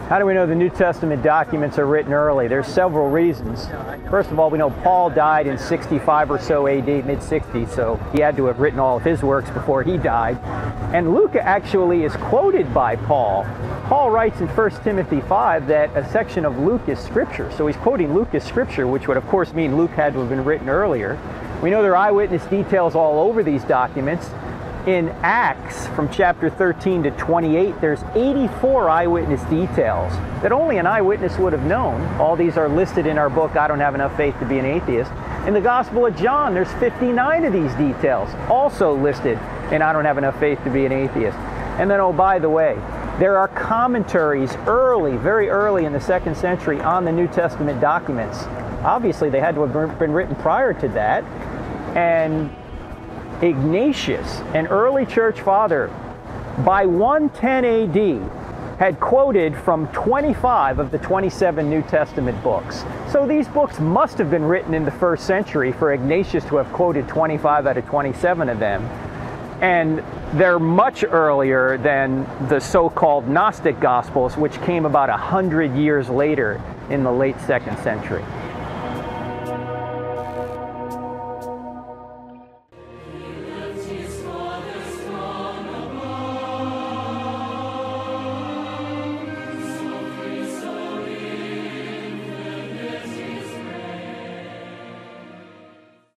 How do we know the New Testament documents are written early? There's several reasons. First of all, we know Paul died in 65 or so AD, mid-60s, so he had to have written all of his works before he died. And Luke actually is quoted by Paul. Paul writes in 1 Timothy 5 that a section of Luke is Scripture. So he's quoting Luke as Scripture, which would of course mean Luke had to have been written earlier. We know there are eyewitness details all over these documents. In Acts, from chapter 13 to 28, there's 84 eyewitness details that only an eyewitness would have known. All these are listed in our book, I Don't Have Enough Faith to Be an Atheist. In the Gospel of John, there's 59 of these details, also listed in I Don't Have Enough Faith to Be an Atheist. And then, oh, by the way, there are commentaries early, very early in the 2nd century on the New Testament documents. Obviously, they had to have been written prior to that. And Ignatius, an early church father, by 110 AD, had quoted from 25 of the 27 New Testament books. So these books must have been written in the 1st century for Ignatius to have quoted 25 out of 27 of them. And they're much earlier than the so-called Gnostic Gospels, which came about 100 years later in the late 2nd century.